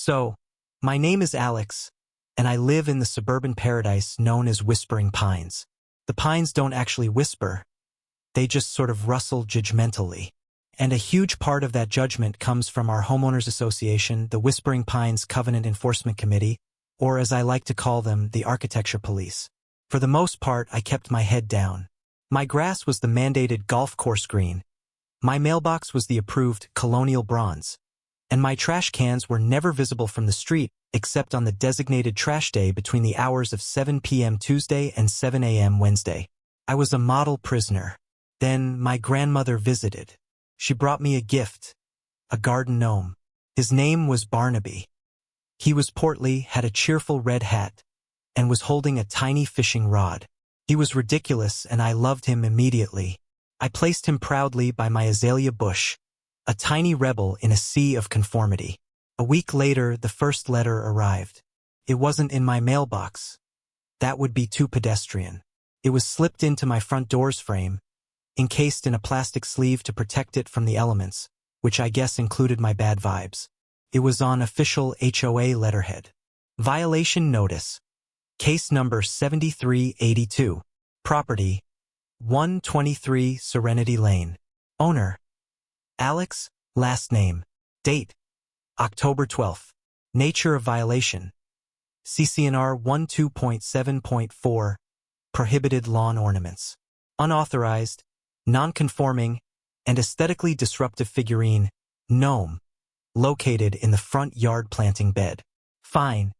So, my name is Alex, and I live in the suburban paradise known as Whispering Pines. The pines don't actually whisper, they just sort of rustle judgmentally. And a huge part of that judgment comes from our Homeowners Association, the Whispering Pines Covenant Enforcement Committee, or as I like to call them, the Architecture Police. For the most part, I kept my head down. My grass was the mandated golf course green. My mailbox was the approved colonial bronze. And my trash cans were never visible from the street except on the designated trash day between the hours of 7 p.m. Tuesday and 7 a.m. Wednesday. I was a model prisoner. Then my grandmother visited. She brought me a gift, a garden gnome. His name was Barnaby. He was portly, had a cheerful red hat, and was holding a tiny fishing rod. He was ridiculous, and I loved him immediately. I placed him proudly by my azalea bush, a tiny rebel in a sea of conformity. A week later, the first letter arrived. It wasn't in my mailbox. That would be too pedestrian. It was slipped into my front door's frame, encased in a plastic sleeve to protect it from the elements, which I guess included my bad vibes. It was on official HOA letterhead. Violation notice. Case number 7382. Property, 123 Serenity Lane. Owner, Alex, last name. Date, October 12th. Nature of violation. CCNR 12.7.4. Prohibited lawn ornaments. Unauthorized, non-conforming, and aesthetically disruptive figurine, gnome, located in the front yard planting bed. Fine,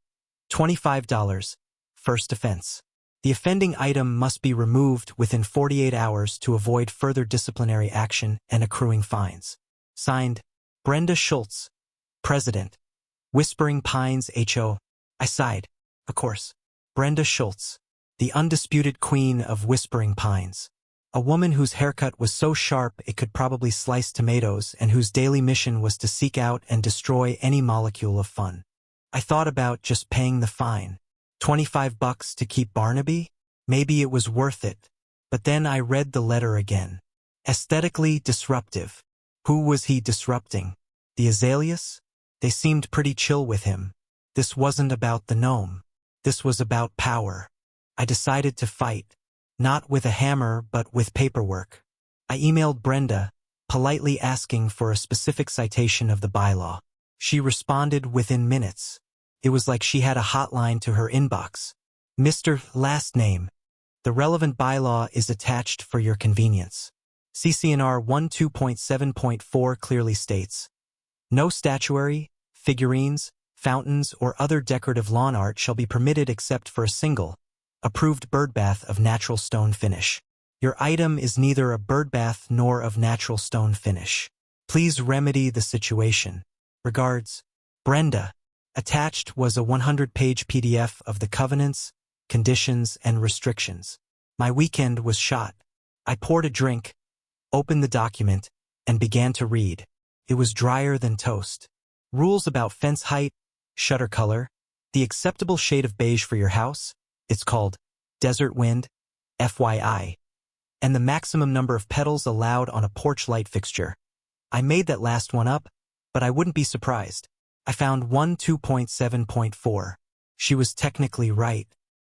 $25. First offense. The offending item must be removed within 48 hours to avoid further disciplinary action and accruing fines. Signed, Brenda Schultz, President, Whispering Pines HO. I sighed, of course. Brenda Schultz, the undisputed queen of Whispering Pines. A woman whose haircut was so sharp it could probably slice tomatoes and whose daily mission was to seek out and destroy any molecule of fun. I thought about just paying the fine. $25 to keep Barnaby? Maybe it was worth it. But then I read the letter again. Aesthetically disruptive. Who was he disrupting? The azaleas? They seemed pretty chill with him. This wasn't about the gnome. This was about power. I decided to fight. Not with a hammer, but with paperwork. I emailed Brenda, politely asking for a specific citation of the bylaw. She responded within minutes. It was like she had a hotline to her inbox. Mr. Last Name. The relevant bylaw is attached for your convenience. CCNR 12.7.4 clearly states, no statuary, figurines, fountains, or other decorative lawn art shall be permitted except for a single, approved birdbath of natural stone finish. Your item is neither a birdbath nor of natural stone finish. Please remedy the situation. Regards, Brenda. Attached was a 100-page PDF of the covenants, conditions, and restrictions. My weekend was shot. I poured a drink, opened the document, and began to read. It was drier than toast. Rules about fence height, shutter color, the acceptable shade of beige for your house, it's called Desert Wind, FYI, and the maximum number of petals allowed on a porch light fixture. I made that last one up, but I wouldn't be surprised. I found 2.7.4. She was technically right.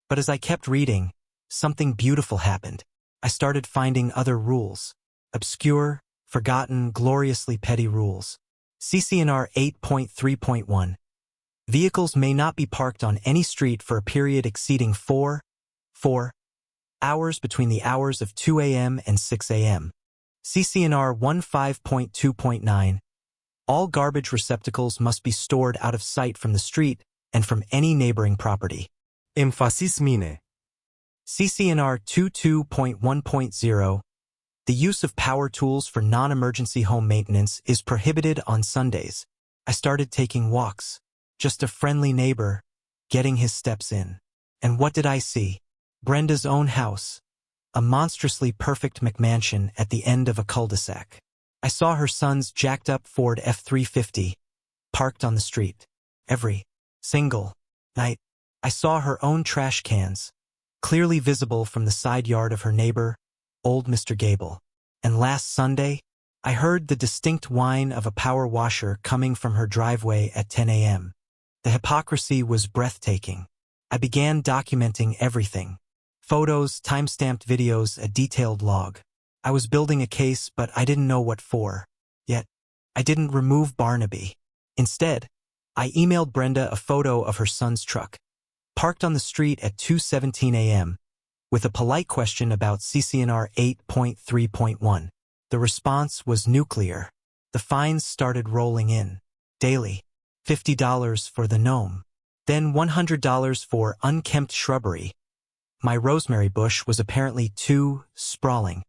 But as I kept reading, something beautiful happened. I started finding other rules. Obscure, forgotten, gloriously petty rules. CCNR 8.3.1. Vehicles may not be parked on any street for a period exceeding 4 hours between the hours of 2 a.m. and 6 a.m. CCNR 15.2.9. All garbage receptacles must be stored out of sight from the street and from any neighboring property. Emphasis mine. CCNR 22.1.0. The use of power tools for non-emergency home maintenance is prohibited on Sundays. I started taking walks. Just a friendly neighbor, getting his steps in. And what did I see? Brenda's own house. A monstrously perfect McMansion at the end of a cul-de-sac. I saw her son's jacked-up Ford F-350, parked on the street. Every single night, I saw her own trash cans, clearly visible from the side yard of her neighbor, old Mr. Gable. And last Sunday, I heard the distinct whine of a power washer coming from her driveway at 10 a.m. The hypocrisy was breathtaking. I began documenting everything. Photos, time-stamped videos, a detailed log. I was building a case, but I didn't know what for. Yet, I didn't remove Barnaby. Instead, I emailed Brenda a photo of her son's truck, parked on the street at 2:17 a.m., with a polite question about CCNR 8.3.1. The response was nuclear. The fines started rolling in. Daily. $50 for the gnome. Then $100 for unkempt shrubbery. My rosemary bush was apparently too sprawling.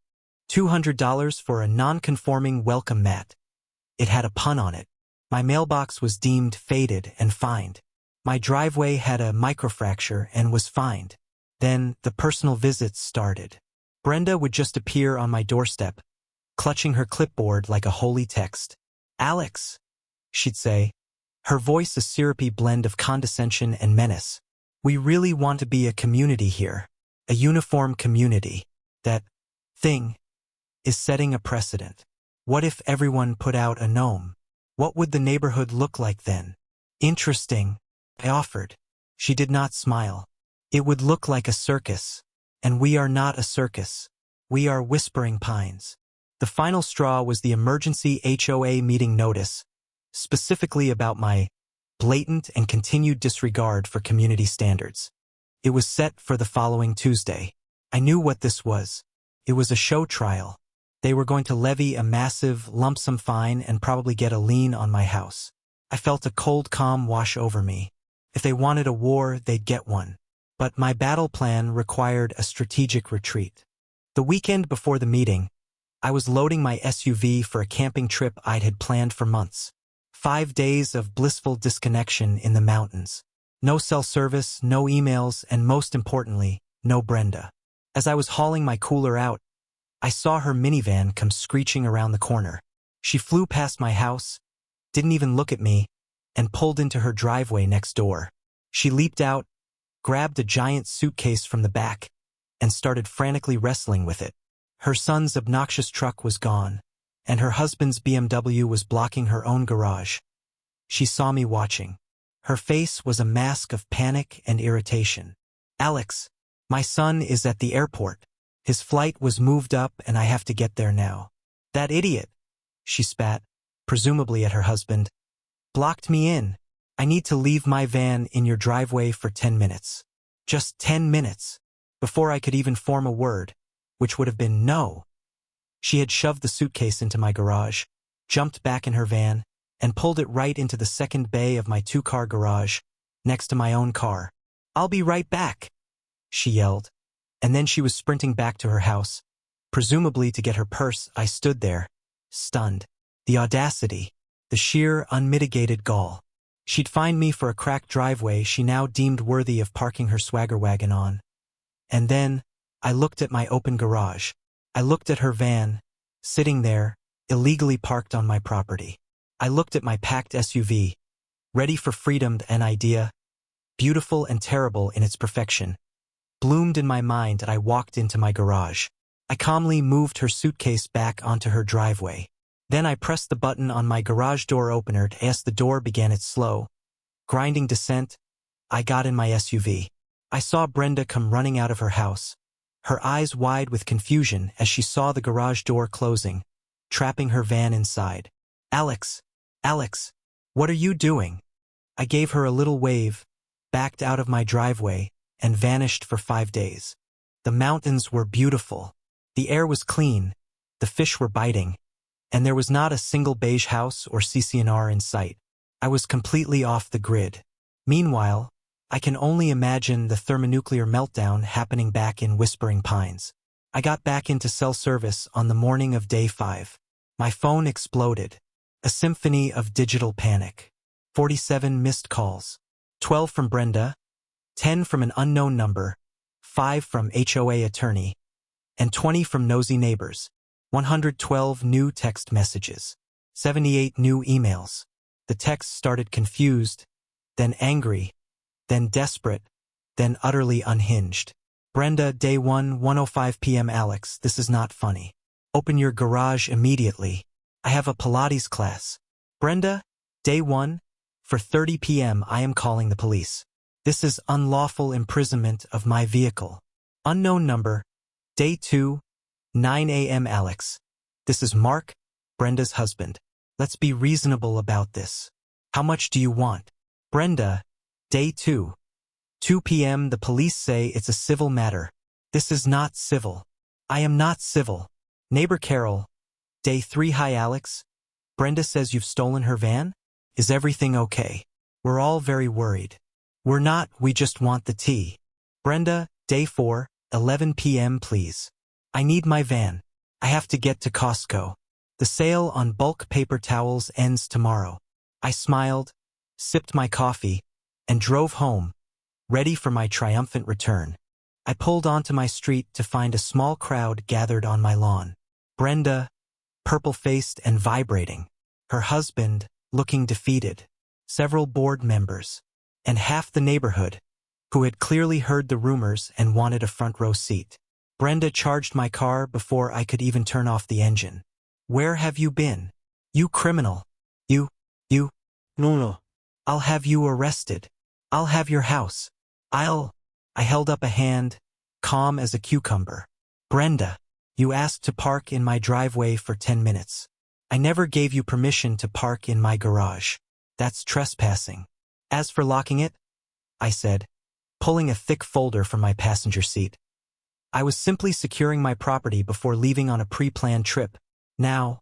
$200 for a non-conforming welcome mat. It had a pun on it. My mailbox was deemed faded and fined. My driveway had a microfracture and was fined. Then the personal visits started. Brenda would just appear on my doorstep, clutching her clipboard like a holy text. "Alex," she'd say, her voice a syrupy blend of condescension and menace. "We really want to be a community here, a uniform community. That thing is setting a precedent. What if everyone put out a gnome? What would the neighborhood look like then?" "Interesting," I offered. She did not smile. "It would look like a circus. And we are not a circus. We are Whispering Pines." The final straw was the emergency HOA meeting notice, specifically about my blatant and continued disregard for community standards. It was set for the following Tuesday. I knew what this was. It was a show trial. They were going to levy a massive, lump sum fine and probably get a lien on my house. I felt a cold calm wash over me. If they wanted a war, they'd get one. But my battle plan required a strategic retreat. The weekend before the meeting, I was loading my SUV for a camping trip I'd had planned for months. 5 days of blissful disconnection in the mountains. No cell service, no emails, and most importantly, no Brenda. As I was hauling my cooler out, I saw her minivan come screeching around the corner. She flew past my house, didn't even look at me, and pulled into her driveway next door. She leaped out, grabbed a giant suitcase from the back, and started frantically wrestling with it. Her son's obnoxious truck was gone, and her husband's BMW was blocking her own garage. She saw me watching. Her face was a mask of panic and irritation. "Alex, my son is at the airport. His flight was moved up and I have to get there now. That idiot," she spat, presumably at her husband, "blocked me in. I need to leave my van in your driveway for 10 minutes. Just 10 minutes. Before I could even form a word, which would have been no. She had shoved the suitcase into my garage, jumped back in her van, and pulled it right into the second bay of my 2-car garage, next to my own car. "I'll be right back," she yelled. And then she was sprinting back to her house, presumably to get her purse. I stood there, stunned. The audacity, the sheer, unmitigated gall. She'd find me for a cracked driveway she now deemed worthy of parking her swagger wagon on. And then, I looked at my open garage. I looked at her van, sitting there, illegally parked on my property. I looked at my packed SUV, ready for freedom. An idea, beautiful and terrible in its perfection, bloomed in my mind and I walked into my garage. I calmly moved her suitcase back onto her driveway. Then I pressed the button on my garage door opener as the door began its slow, grinding descent. I got in my SUV. I saw Brenda come running out of her house, her eyes wide with confusion as she saw the garage door closing, trapping her van inside. "Alex, Alex, what are you doing?" I gave her a little wave, backed out of my driveway, and vanished for 5 days. The mountains were beautiful. The air was clean. The fish were biting. And there was not a single beige house or CCNR in sight. I was completely off the grid. Meanwhile, I can only imagine the thermonuclear meltdown happening back in Whispering Pines. I got back into cell service on the morning of day 5. My phone exploded. A symphony of digital panic. 47 missed calls. 12 from Brenda, 10 from an unknown number, 5 from HOA attorney, and 20 from nosy neighbors. 112 new text messages. 78 new emails. The texts started confused, then angry, then desperate, then utterly unhinged. "Brenda, day 1, 1:05 p.m. Alex, this is not funny. Open your garage immediately. I have a Pilates class." "Brenda, day 1, For 30 p.m. I am calling the police. This is unlawful imprisonment of my vehicle. Unknown number. Day 2, 9 a.m. Alex. This is Mark, Brenda's husband. Let's be reasonable about this. How much do you want? Brenda. Day 2, 2 p.m. The police say it's a civil matter. This is not civil. I am not civil. Neighbor Carol. Day 3. Hi Alex. Brenda says you've stolen her van? Is everything okay? We're all very worried. We're not, we just want the tea. Brenda. Day 4, 11 p.m. Please. I need my van. I have to get to Costco. The sale on bulk paper towels ends tomorrow. I smiled, sipped my coffee, and drove home, ready for my triumphant return. I pulled onto my street to find a small crowd gathered on my lawn. Brenda, purple-faced and vibrating. Her husband, looking defeated. Several board members. And half the neighborhood, who had clearly heard the rumors and wanted a front row seat. Brenda charged my car before I could even turn off the engine. Where have you been? You criminal. You. No. I'll have you arrested. I'll have your house. I held up a hand, calm as a cucumber. Brenda, you asked to park in my driveway for 10 minutes. I never gave you permission to park in my garage. That's trespassing. As for locking it, I said, pulling a thick folder from my passenger seat. I was simply securing my property before leaving on a pre-planned trip. Now,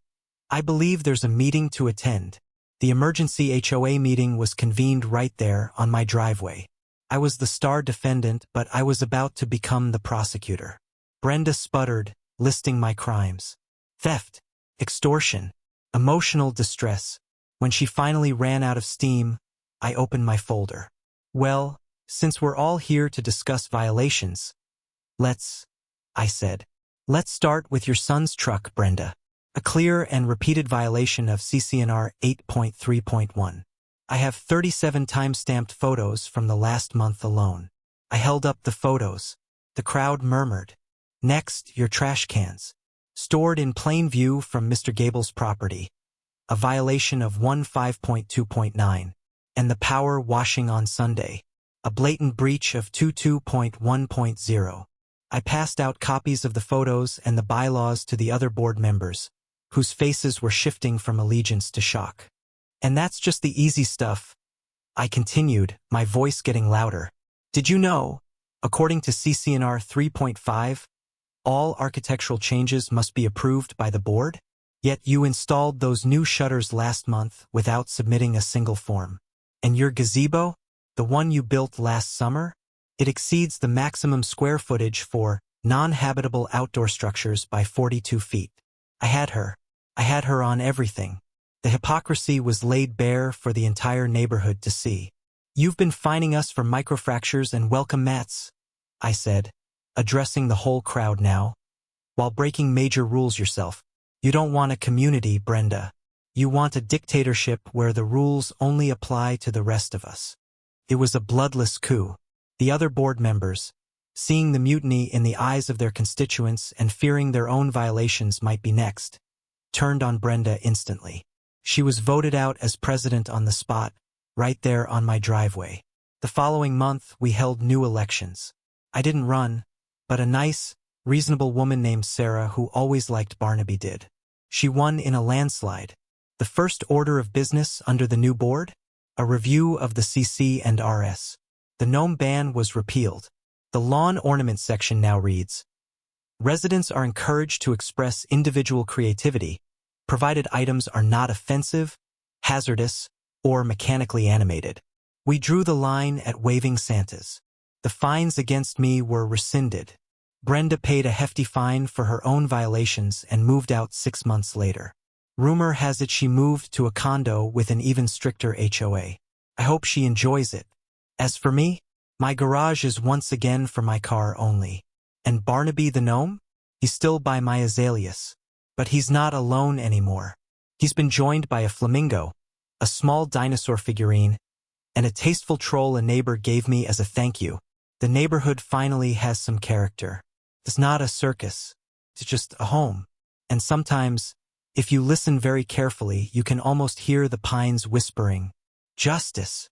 I believe there's a meeting to attend. The emergency HOA meeting was convened right there on my driveway. I was the star defendant, but I was about to become the prosecutor. Brenda sputtered, listing my crimes. Theft, extortion, emotional distress. When she finally ran out of steam, I opened my folder. Well, since we're all here to discuss violations, I said. Let's start with your son's truck, Brenda. A clear and repeated violation of CCNR 8.3.1. I have 37 time-stamped photos from the last month alone. I held up the photos. The crowd murmured. Next, your trash cans. Stored in plain view from Mr. Gable's property. A violation of 15.2.9. And the power washing on Sunday. A blatant breach of 22.1.0. I passed out copies of the photos and the bylaws to the other board members, whose faces were shifting from allegiance to shock. And that's just the easy stuff. I continued, my voice getting louder. Did you know, according to CCNR 3.5, all architectural changes must be approved by the board? Yet you installed those new shutters last month without submitting a single form. And your gazebo, the one you built last summer? It exceeds the maximum square footage for non-habitable outdoor structures by 42 feet. I had her on everything. The hypocrisy was laid bare for the entire neighborhood to see. You've been fining us for microfractures and welcome mats, I said, addressing the whole crowd now. While breaking major rules yourself. You don't want a community, Brenda. You want a dictatorship where the rules only apply to the rest of us. It was a bloodless coup. The other board members, seeing the mutiny in the eyes of their constituents and fearing their own violations might be next, turned on Brenda instantly. She was voted out as president on the spot, right there on my driveway. The following month, we held new elections. I didn't run, but a nice, reasonable woman named Sarah who always liked Barnaby did. She won in a landslide. The first order of business under the new board? A review of the CC and RS. The gnome ban was repealed. The lawn ornament section now reads, residents are encouraged to express individual creativity, provided items are not offensive, hazardous, or mechanically animated. We drew the line at waving Santas. The fines against me were rescinded. Brenda paid a hefty fine for her own violations and moved out 6 months later. Rumor has it she moved to a condo with an even stricter HOA. I hope she enjoys it. As for me, my garage is once again for my car only. And Barnaby the gnome? He's still by my azaleas. But he's not alone anymore. He's been joined by a flamingo, a small dinosaur figurine, and a tasteful troll a neighbor gave me as a thank you. The neighborhood finally has some character. It's not a circus. It's just a home. And sometimes, if you listen very carefully, you can almost hear the pines whispering, Justice.